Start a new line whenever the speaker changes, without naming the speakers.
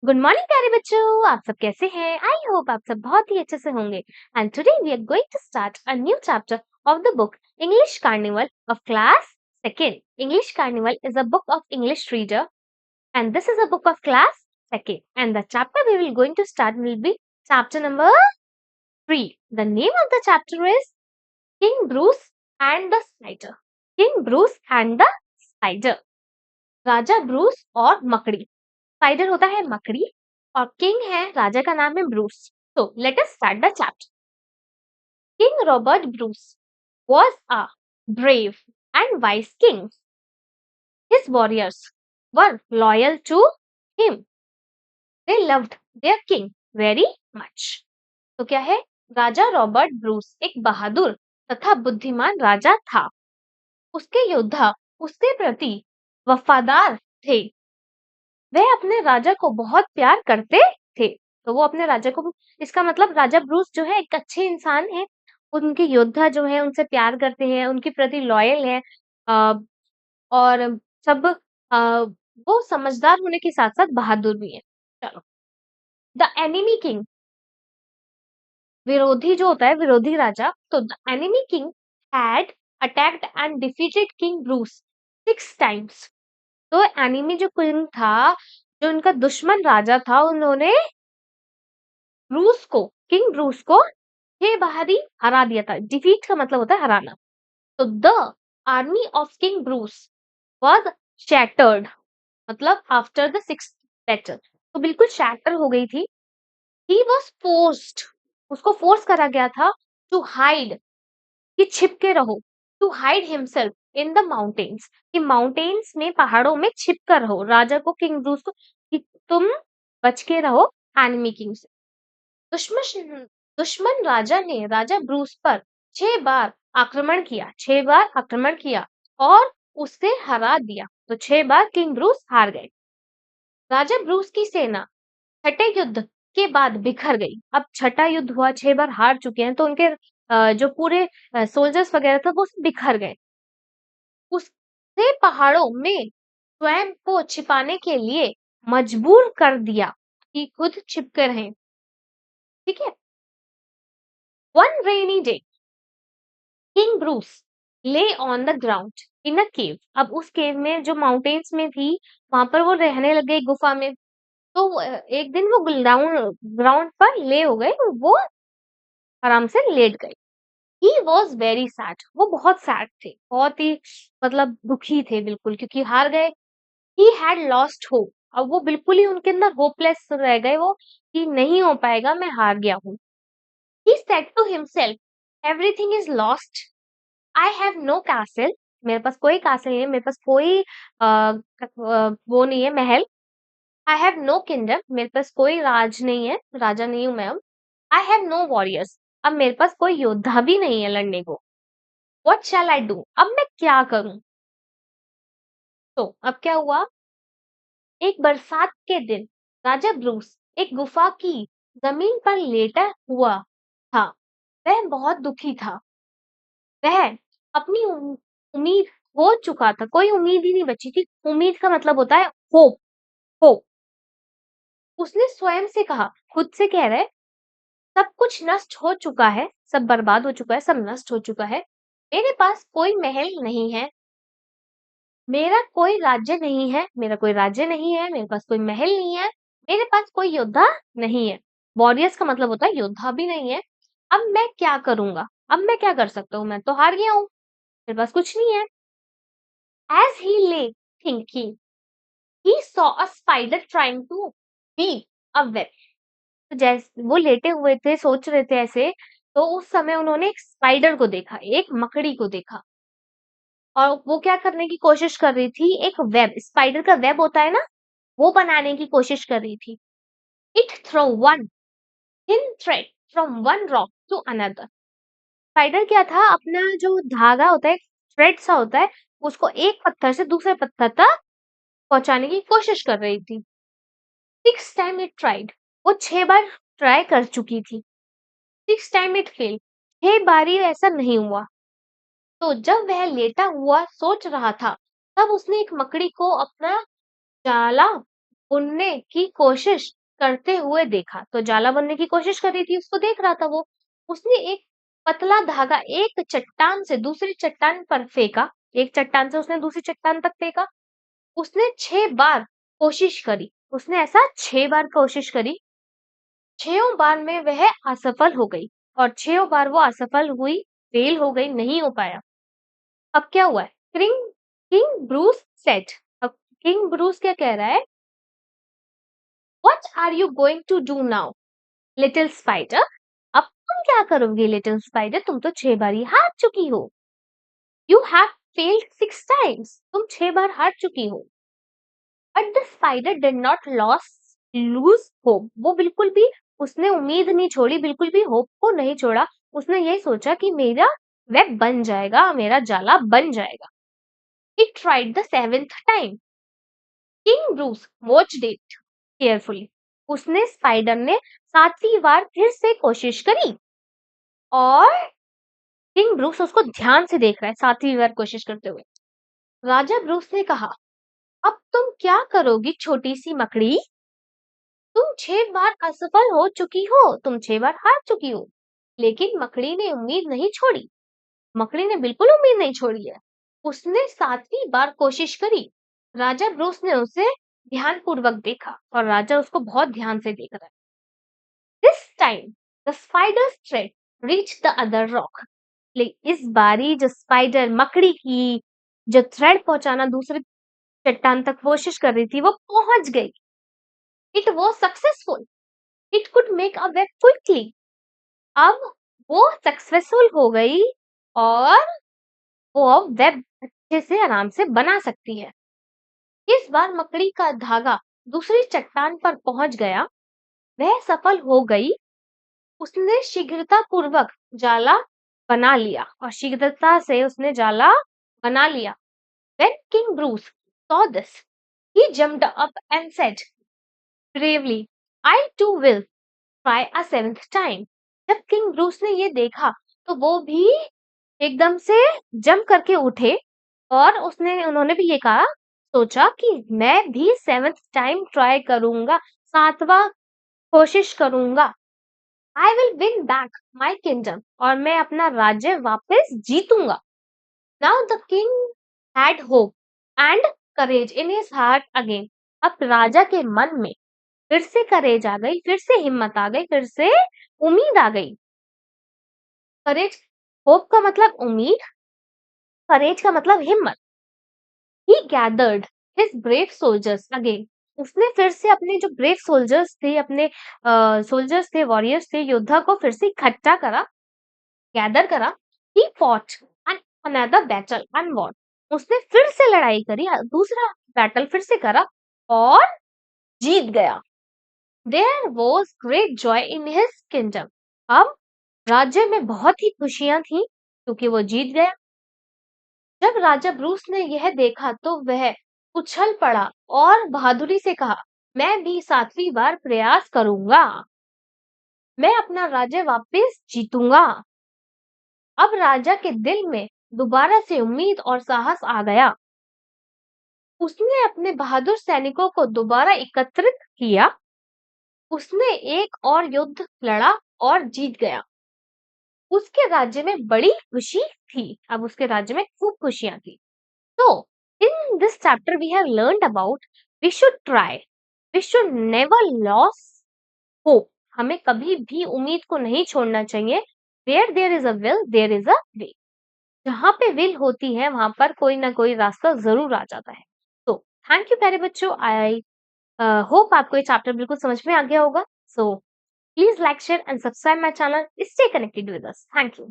Good morning प्यारे बच्चों, आप सब कैसे हैं? आई होप आप सब बहुत ही अच्छे से होंगे। And today we are going to start a new chapter of the book English Carnival of class second. English Carnival is a book of English reader and this is a book of class second, and the chapter we will going to start will be chapter number 3. The name of the chapter is King Bruce and the Spider. King Bruce and the Spider. Raja Bruce और मकड़ी। Spider होता है मकड़ी और king है, राजा का नाम है Bruce. So let us start the chapter. King Robert Bruce was a brave and wise king. His warriors were loyal to him. They loved their king very much. तो क्या है? राजा रॉबर्ट ब्रूस एक बहादुर तथा बुद्धिमान राजा था। उसके योद्धा उसके प्रति वफादार थे। वह अपने राजा को बहुत प्यार करते थे। तो वो अपने राजा को, इसका मतलब राजा ब्रूस जो है एक अच्छे इंसान है। उनके योद्धा जो है उनसे प्यार करते हैं, उनके प्रति लॉयल है। अ, और सब वो समझदार होने के साथ साथ बहादुर भी है। चलो, द एनिमी किंग, विरोधी जो होता है, विरोधी राजा। तो the enemy king had attacked and defeated king Bruce 6 times. तो एनिमी जो किंग था, जो उनका दुश्मन राजा था, उन्होंने ब्रूस को, किंग ब्रूस को 6 बार ही हरा दिया था। डिफीट का मतलब होता है हराना। तो the army of King Bruce was shattered, मतलब आफ्टर द 6th बैटल, तो बिल्कुल शैटर हो गई थी। ही वाज फोर्स्ड, उसको फोर्स करा गया था टू हाइड, कि छिप के रहो, to hide himself in the mountains, कि माउंटेन्स में, पहाड़ों में छिप कर रहो। राजा को, किंग ब्रूस को, कि तुम बच के रहो एनिमी किंग से। दुश्मन दुश्मन राजा ने राजा ब्रूस पर 6 बार आक्रमण किया, 6 बार आक्रमण किया और उसे हरा दिया। तो 6 बार किंग ब्रूस हार गए। राजा ब्रूस की सेना छठे युद्ध के बाद बिखर गई। अब छठा युद्ध हुआ, 6 बार हार चुके हैं, तो उनके जो पूरे सोल्जर्स वगैरह था वो बिखर गए। उसने पहाड़ों में स्वयं को छिपाने के लिए मजबूर कर दिया कि खुद छिप कर रहें। ठीक है। One rainy day, King Bruce lay on the ground in a cave. अब उस केव में, जो माउंटेन्स में थी, वहां पर वो रहने लग गए, गुफा में। तो एक दिन वो ग्राउंड ग्राउंड पर ले हो गए, वो आराम से लेट गए। ही वॉज वेरी सैड, वो बहुत सैड थे, बहुत ही मतलब दुखी थे बिल्कुल, क्योंकि हार गए। ही हैड लॉस्ट होप, अब वो बिल्कुल ही उनके अंदर होपलेस रह गए, वो कि नहीं हो पाएगा, मैं हार गया हूँ। He said to himself, everything is lost, I have no castle, मेरे पास कोई कैसल नहीं है, मेरे पास कोई वो नहीं है, महल। आई हैव नो किंगडम, मेरे पास कोई राज नहीं है, राजा नहीं हूं मैं अब। आई हैव नो वॉरियर्स, अब मेरे पास कोई योद्धा भी नहीं है लड़ने को। व्हाट शैल आई डू, अब मैं क्या करूं? तो अब क्या हुआ? एक बरसात के दिन राजा ब्रूस एक गुफा की जमीन पर लेटा हुआ था। वह बहुत दुखी था। वह अपनी उम्मीद हो चुका था, कोई उम्मीद ही नहीं बची थी। उम्मीद का मतलब होता है होप, होप। उसने स्वयं से कहा, खुद से कह रहा है, सब कुछ नष्ट हो चुका है, सब बर्बाद हो चुका है, सब नष्ट हो चुका है। मेरे पास कोई महल नहीं है, मेरा कोई राज्य नहीं है, मेरा कोई राज्य नहीं है, मेरे पास कोई महल नहीं है, मेरे पास कोई योद्धा नहीं है। वॉरियर्स का मतलब होता है योद्धा भी नहीं है। अब मैं क्या करूंगा? अब मैं क्या कर सकता हूँ? मैं तो हार गया हूँ, मेरे पास कुछ नहीं है। As he lay thinking, he saw a spider trying to weave a web. तो जैसे वो लेटे हुए थे, सोच रहे थे ऐसे, तो उस समय उन्होंने एक स्पाइडर को देखा, एक मकड़ी को देखा, और वो क्या करने की कोशिश कर रही थी? एक वेब, स्पाइडर का वेब होता है ना, वो बनाने की कोशिश कर रही थी। It throw one thin thread from one rock to another. Spider क्या था? अपना जो धागा होता है, थ्रेड सा होता है, उसको एक पत्थर से दूसरे पत्थर तक पहुंचाने की कोशिश कर रही थी। 6 टाइम इट ट्राइड, वो 6 बार ट्राई कर चुकी थी। 6 टाइम इट फेल, 6 बार ही ऐसा नहीं हुआ। तो जब वह लेटा हुआ सोच रहा था, तब उसने एक मकड़ी को अपना जाला बुनने की कोशिश करते हुए देखा। तो जाला बुनने की कोशिश कर रही थी, उसको देख रहा था वो। उसने एक पतला धागा एक चट्टान से दूसरी चट्टान पर फेंका, एक चट्टान से उसने दूसरी चट्टान तक फेंका। उसने 6 बार कोशिश करी। उसने ऐसा 6 बार कोशिश करी। 6 बार में वह असफल हो गई और 6 बार वो असफल हुई, फेल हो गई, नहीं हो पाया। अब क्या हुआ है? King king Bruce said. अब किंग ब्रूस क्या कह रहा है? What are you going to do now little spider? अब तुम क्या करोगी लिटिल स्पाइडर? तुम तो 6 बार ही हार चुकी हो। You have failed 6 times. तुम 6 बार हार चुकी हो। But the spider did not lose hope. वो बिल्कुल भी उसने उम्मीद नहीं छोड़ी, बिल्कुल भी होप को नहीं छोड़ा। उसने यही सोचा कि मेरा वेब बन जाएगा, मेरा जाला बन जाएगा। He tried the seventh time. King Bruce watched it carefully. उसने स्पाइडर ने 7वीं बार फिर से कोशिश करी और किंग ब्रूस उसको ध्यान से देख रहा है 7वीं बार कोशिश करते हुए। राजा ब्रूस ने कहा, अब तुम क्या करोगी छोटी सी मकड़ी? तुम 6 बार असफल हो चुकी हो, तुम 6 बार हार चुकी हो। लेकिन मकड़ी ने उम्मीद नहीं छोड़ी। मकड़ी ने बिल्कुल उम्मीद नहीं छोड़ी है। उसने 7वीं बार कोशिश करी। राजा ब्रूस ने उसे ध्यानपूर्वक देखा और राजा उसको बहुत ध्यान से देख रहा है। This time the spider's thread reached the other rock. इस बारी जो स्पाइडर मकड़ी की जो थ्रेड पहुंचाना दूसरी चट्टान तक कोशिश कर रही थी, वो पहुंच गई। It was successful. It could make a web quickly. अब वो सक्सेसफुल हो गई और वो अब वेब अच्छे से आराम से बना सकती है। इस बार मकड़ी का धागा दूसरी चट्टान पर पहुंच गया। वह सफल हो गई। उसने शीघ्रता पूर्वक जाला बना लिया और शीघ्रता से उसने जाला बना लिया। When King Bruce saw this, he jumped up and said bravely, I too will try a 7th time. जब किंग ब्रूस ने ये देखा तो वो भी एकदम से जंप करके उठे और उन्होंने भी ये कहा, सोचा कि मैं भी 7th टाइम ट्राई करूंगा, 7वां कोशिश करूंगा। I will win back my kingdom. और मैं अपना राज्य वापस जीतूंगा। Now the king had hope and courage in his heart again. अब राजा के मन में फिर से करेज आ गई, फिर से हिम्मत आ गई, फिर से उम्मीद आ गई। करेज, होप का मतलब उम्मीद, करेज का मतलब हिम्मत। He gathered his brave soldiers again. उसने फिर से अपने जो ब्रेव सोल्जर्स थे, अपने सोल्जर्स थे, वॉरियर्स थे, योद्धा को फिर से इकट्ठा करा, गैदर करा। He fought and another battle and won. उसने फिर से लड़ाई करी, दूसरा बैटल फिर से करा और जीत गया। There was great joy in his kingdom. अब राज्य में बहुत ही खुशियां थी क्योंकि वो जीत गया। जब राजा ब्रूस ने यह देखा तो वह उछल पड़ा और बहादुरी से कहा, मैं भी 7वीं बार प्रयास करूंगा। मैं अपना राज्य वापस जीतूंगा। अब राजा के दिल में दोबारा से उम्मीद और साहस आ गया। उसने अपने बहादुर सैनिकों को दोबारा एकत्रित किया। उसने एक और युद्ध लड़ा और जीत गया। उसके राज्य में बड़ी खुशी थी। अब उसके राज्य में खूब खुशियां थी। So, in this chapter, we have learned about we should try, we should never lose hope. हमें कभी भी उम्मीद को नहीं छोड़ना चाहिए। Where there is a will, there is a way. जहाँ पे will होती है वहां पर कोई ना कोई रास्ता जरूर आ जाता है। So, thank you प्यारे बच्चों। I hope आपको ये चैप्टर बिल्कुल समझ में आ गया होगा। So, please like, share and subscribe my channel. Stay connected with us. Thank you.